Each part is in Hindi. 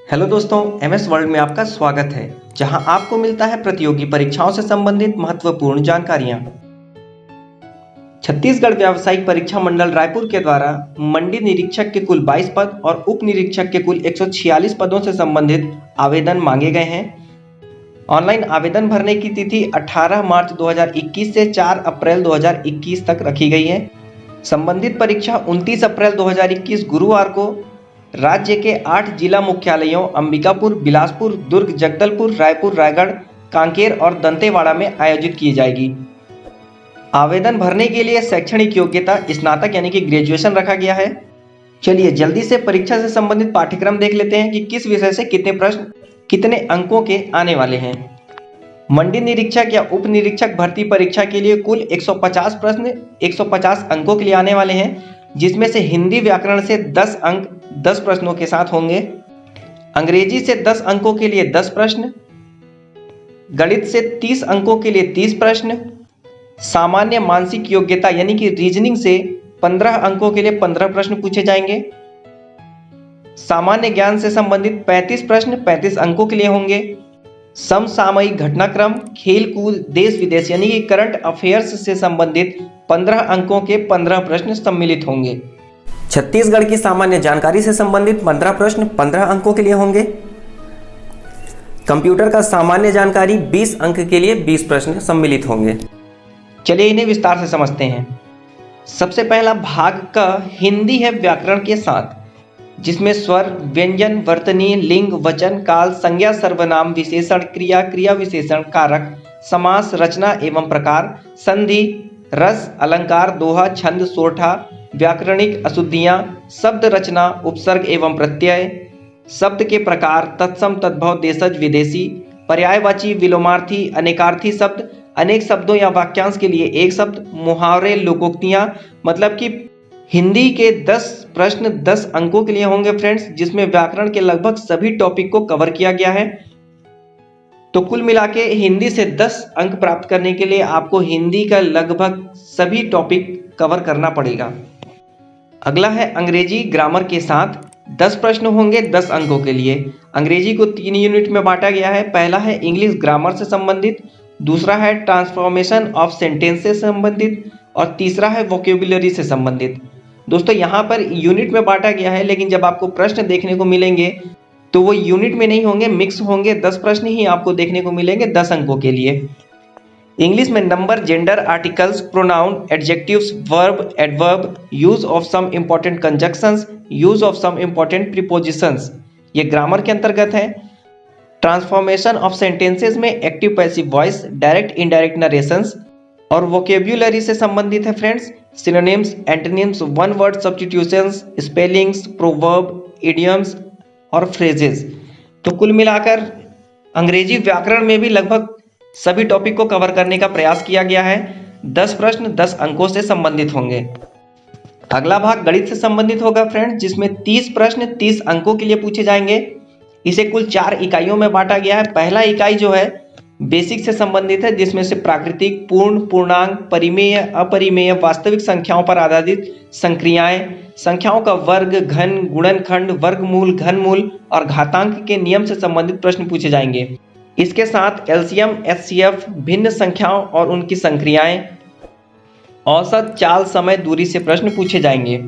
हेलो दोस्तों, एमएस वर्ल्ड में आपका स्वागत है, जहां आपको मिलता है प्रतियोगी परीक्षाओं से संबंधित महत्वपूर्ण जानकारियां। छत्तीसगढ़ व्यावसायिक परीक्षा मंडल रायपुर के द्वारा मंडी निरीक्षक के कुल 22 पद और उप निरीक्षक के कुल 146 पदों से संबंधित आवेदन मांगे गए हैं। ऑनलाइन आवेदन भरने की तिथि 18 मार्च 2021 से 4 अप्रैल 2021 तक रखी गई है। संबंधित परीक्षा 29 अप्रैल 2021 गुरुवार को राज्य के 8 जिला मुख्यालयों अंबिकापुर, बिलासपुर, दुर्ग, जगदलपुर, रायपुर, रायगढ़, कांकेर और दंतेवाड़ा में आयोजित की जाएगी। आवेदन भरने के लिए शैक्षणिक योग्यता स्नातक यानी कि ग्रेजुएशन रखा गया है। चलिए जल्दी से परीक्षा से संबंधित पाठ्यक्रम देख लेते हैं कि किस विषय से कितने प्रश्न कितने अंकों के आने वाले हैं। मंडी निरीक्षक या उप निरीक्षक भर्ती परीक्षा के लिए कुल 150 प्रश्न 150 अंकों के लिए आने वाले हैं, जिसमें से हिंदी व्याकरण से 10 अंक 10 प्रश्नों के साथ होंगे, अंग्रेजी से 10 अंकों के लिए 10 प्रश्न, गणित से 30 अंकों के लिए 30 प्रश्न, सामान्य मानसिक योग्यता यानी कि रीजनिंग से 15 अंकों के लिए 15 प्रश्न पूछे जाएंगे, सामान्य ज्ञान से संबंधित 35 प्रश्न 35 अंकों के लिए होंगे, समसामयिक घटनाक्रम, खेल कूद, देश विदेश यानी कि करंट अफेयर्स से संबंधित 15 अंकों के 15 प्रश्न सम्मिलित होंगे। छत्तीसगढ़ की सामान्य जानकारी से संबंधित 15 प्रश्न 15 अंकों के लिए होंगे। कंप्यूटर का सामान्य जानकारी 20 अंक के लिए 20 प्रश्न सम्मिलित होंगे। चलिए इन्हें विस्तार से समझते हैं। सबसे पहला भाग का हिंदी है व्याकरण के साथ, जिसमें स्वर, व्यंजन, वर्तनी, लिंग, वचन, काल, संज्ञा, सर्वनाम, विशेषण, क्रिया, क्रिया विशेषण, कारक, समास, रचना एवं प्रकार, संधि, रस, अलंकार, दोहा, छंद, सोरठा, व्याकरणिक अशुद्धियां, शब्द रचना, उपसर्ग एवं प्रत्यय, शब्द के प्रकार, तत्सम, तद्भव, देशज, विदेशी, पर्यायवाची, विलोमार्थी, अनेकार्थी शब्द, अनेक शब्दों या वाक्यांश के लिए एक शब्द, मुहावरे, लोकोक्तियां, मतलब कि हिंदी के 10 प्रश्न 10 अंकों के लिए होंगे फ्रेंड्स, जिसमें व्याकरण के लगभग सभी टॉपिक को कवर किया गया है। तो कुल मिला के हिंदी से 10 अंक प्राप्त करने के लिए आपको हिंदी का लगभग सभी टॉपिक कवर करना पड़ेगा। अगला है अंग्रेजी ग्रामर के साथ 10 प्रश्न होंगे 10 अंकों के लिए। अंग्रेजी को 3 यूनिट में बांटा गया है। पहला है इंग्लिश ग्रामर से संबंधित, दूसरा है ट्रांसफॉर्मेशन ऑफ सेंटेंस से संबंधित और तीसरा है वोकेबुलरी से संबंधित। दोस्तों यहाँ पर यूनिट में बांटा गया है, लेकिन जब आपको प्रश्न देखने को मिलेंगे तो वो यूनिट में नहीं होंगे, मिक्स होंगे। 10 प्रश्न ही आपको देखने को मिलेंगे 10 अंकों के लिए। इंग्लिश में number, gender, articles, pronoun, adjectives, verb, adverb, use of some important conjunctions, use of some important prepositions, ये ग्रामर के अंतर्गत है। ट्रांसफॉर्मेशन ऑफ सेंटेंसेस में active passive voice, direct indirect narrations और वोकेब्युलरी से संबंधित है friends. Synonyms, antonyms, one word substitutions, spellings, proverb, idioms और फ्रेजेस। तो कुल मिलाकर अंग्रेजी व्याकरण में भी लगभग सभी टॉपिक को कवर करने का प्रयास किया गया है। 10 प्रश्न 10 अंकों से संबंधित होंगे। अगला भाग गणित से संबंधित होगा फ्रेंड्स, जिसमें 30 प्रश्न 30 अंकों के लिए पूछे जाएंगे। इसे कुल 4 इकाइयों में बांटा गया है। पहला इकाई जो है बेसिक से संबंधित है, जिसमें से प्राकृतिक, पूर्ण, पूर्णांक, परिमेय, अपरिमेय, वास्तविक संख्याओं पर आधारित संक्रियाएं, संख्याओं का वर्ग, घन, गुणनखंड, वर्गमूल, घनमूल और घातांक के नियम से संबंधित प्रश्न पूछे जाएंगे। इसके साथ एलसीएम, एचसीएफ, भिन्न संख्याओं और उनकी संक्रियाएं, औसत, चाल, समय, दूरी से प्रश्न पूछे जाएंगे।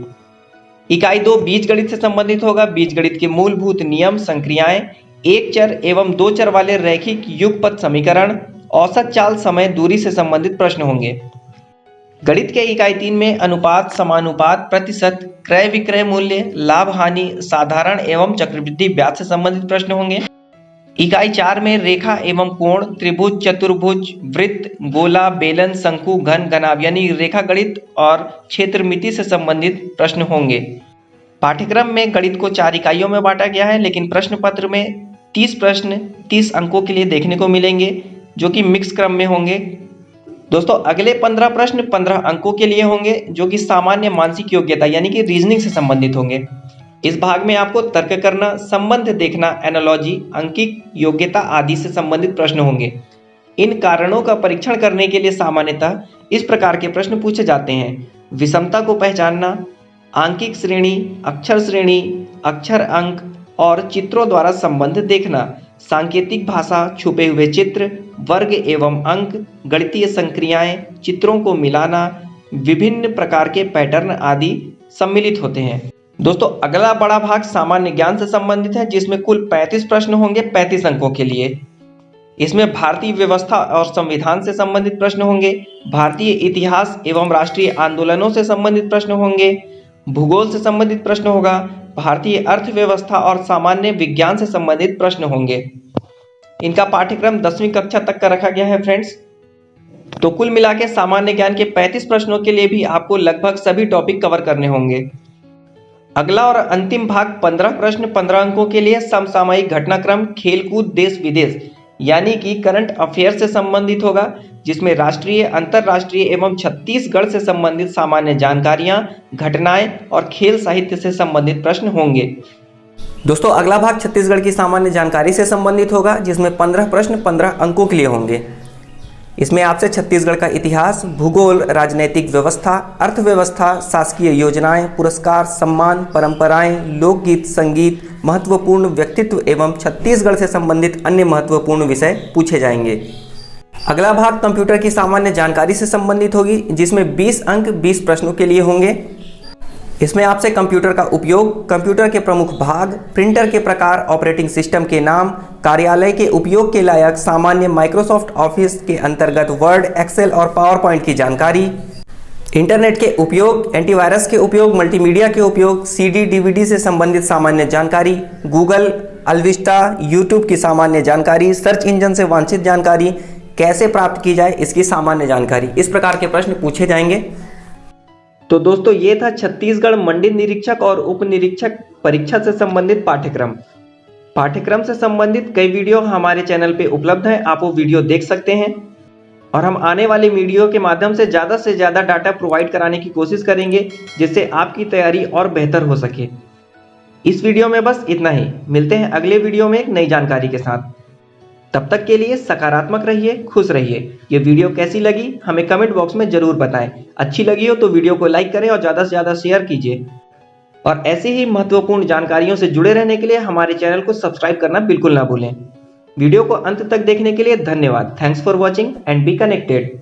इकाई 2 बीजगणित से संबंधित होगा। बीजगणित के मूलभूत नियम, संक्रियाएं, एक चर एवं 2 चर वाले रैखिक युगपत समीकरण, औसत, चाल, समय, दूरी से संबंधित प्रश्न होंगे। गणित के इकाई 3 में अनुपात, समानुपात, प्रतिशत, क्रय विक्रय मूल्य, लाभ हानि, साधारण एवं चक्रवृद्धि ब्याज से संबंधित प्रश्न होंगे। इकाई 4 में रेखा एवं कोण, त्रिभुज, चतुर्भुज, वृत्त, गोला, बेलन, शंकु, घन, घनाभ यानी रेखा गणित और क्षेत्रमिति से संबंधित प्रश्न होंगे। पाठ्यक्रम में गणित को 4 इकाइयों में बांटा गया है, लेकिन प्रश्न पत्र में 30 प्रश्न 30 अंकों के लिए देखने को मिलेंगे, जो कि मिक्स क्रम में होंगे। दोस्तों अगले 15 प्रश्न 15 अंकों के लिए होंगे, जो कि सामान्य मानसिक योग्यता यानी कि रीजनिंग से संबंधित होंगे। इस भाग में आपको तर्क करना, संबंध देखना, एनालॉजी, अंकिक योग्यता आदि से संबंधित प्रश्न होंगे। इन कारणों का परीक्षण करने के लिए सामान्यतः इस प्रकार के प्रश्न पूछे जाते हैं: विषमता को पहचानना, आंकिक श्रेणी, अक्षर अंक, और चित्रों द्वारा संबंध देखना, सांकेतिक भाषा, छुपे हुए चित्र, वर्ग एवं अंक, गणितीय संक्रियाएं, चित्रों को मिलाना, विभिन्न प्रकार के पैटर्न आदि सम्मिलित होते हैं। दोस्तों अगला बड़ा भाग सामान्य ज्ञान से संबंधित है, जिसमें कुल 35 प्रश्न होंगे 35 अंकों के लिए। इसमें भारतीय व्यवस्था और संविधान से संबंधित प्रश्न होंगे, भारतीय इतिहास एवं राष्ट्रीय आंदोलनों से संबंधित प्रश्न होंगे, भूगोल से संबंधित प्रश्न होगा, भारतीय अर्थव्यवस्था और सामान्य विज्ञान से संबंधित प्रश्न होंगे। इनका पाठ्यक्रम 10वीं कक्षा तक का रखा गया है फ्रेंड्स। तो कुल मिला के सामान्य ज्ञान के 35 प्रश्नों के लिए भी आपको लगभग सभी टॉपिक कवर करने होंगे। अगला और अंतिम भाग 15 प्रश्न 15 अंकों के लिए समसामयिक घटनाक्रम, खेलकूद, देश विदेश यानी कि करंट अफेयर से संबंधित होगा, जिसमें राष्ट्रीय, अंतर्राष्ट्रीय एवं छत्तीसगढ़ से संबंधित सामान्य जानकारियां, घटनाएं और खेल साहित्य से संबंधित प्रश्न होंगे। दोस्तों अगला भाग छत्तीसगढ़ की सामान्य जानकारी से संबंधित होगा, जिसमें 15 प्रश्न 15 अंकों के लिए होंगे। इसमें आपसे छत्तीसगढ़ का इतिहास, भूगोल, राजनीतिक व्यवस्था, अर्थव्यवस्था, शासकीय योजनाएं, पुरस्कार, सम्मान, परंपराएं, लोकगीत, संगीत, महत्वपूर्ण व्यक्तित्व एवं छत्तीसगढ़ से संबंधित अन्य महत्वपूर्ण विषय पूछे जाएंगे। अगला भाग कंप्यूटर की सामान्य जानकारी से संबंधित होगी, जिसमें 20 अंक 20 प्रश्नों के लिए होंगे। इसमें आपसे कंप्यूटर का उपयोग, कंप्यूटर के प्रमुख भाग, प्रिंटर के प्रकार, ऑपरेटिंग सिस्टम के नाम, कार्यालय के उपयोग के लायक सामान्य माइक्रोसॉफ्ट ऑफिस के अंतर्गत वर्ड, एक्सेल और पावर पॉइंट की जानकारी, इंटरनेट के उपयोग, एंटीवायरस के उपयोग, मल्टीमीडिया के उपयोग, सीडी डीवीडी से संबंधित सामान्य जानकारी, गूगल, अलविस्टा, यूट्यूब की सामान्य जानकारी, सर्च इंजन से वांछित जानकारी कैसे प्राप्त की जाए इसकी सामान्य जानकारी। इस प्रकार के प्रश्न पूछे जाएंगे। तो दोस्तों ये था छत्तीसगढ़ मंडल निरीक्षक और उप निरीक्षक परीक्षा से संबंधित पाठ्यक्रम से संबंधित कई वीडियो हमारे चैनल पे उपलब्ध हैं, आप वो वीडियो देख सकते हैं। और हम आने वाली वीडियो के माध्यम से ज़्यादा डाटा प्रोवाइड कराने की कोशिश करेंगे, जिससे आपकी तैयारी और बेहतर हो सके। इस वीडियो में बस इतना ही, मिलते हैं अगले वीडियो में एक नई जानकारी के साथ। तब तक के लिए सकारात्मक रहिए, खुश रहिए। ये वीडियो कैसी लगी हमें कमेंट बॉक्स में जरूर बताएं। अच्छी लगी हो तो वीडियो को लाइक करें और ज़्यादा से ज़्यादा शेयर कीजिए। और ऐसी ही महत्वपूर्ण जानकारियों से जुड़े रहने के लिए हमारे चैनल को सब्सक्राइब करना बिल्कुल ना भूलें। वीडियो को अंत तक देखने के लिए धन्यवाद। Thanks for watching and be connected.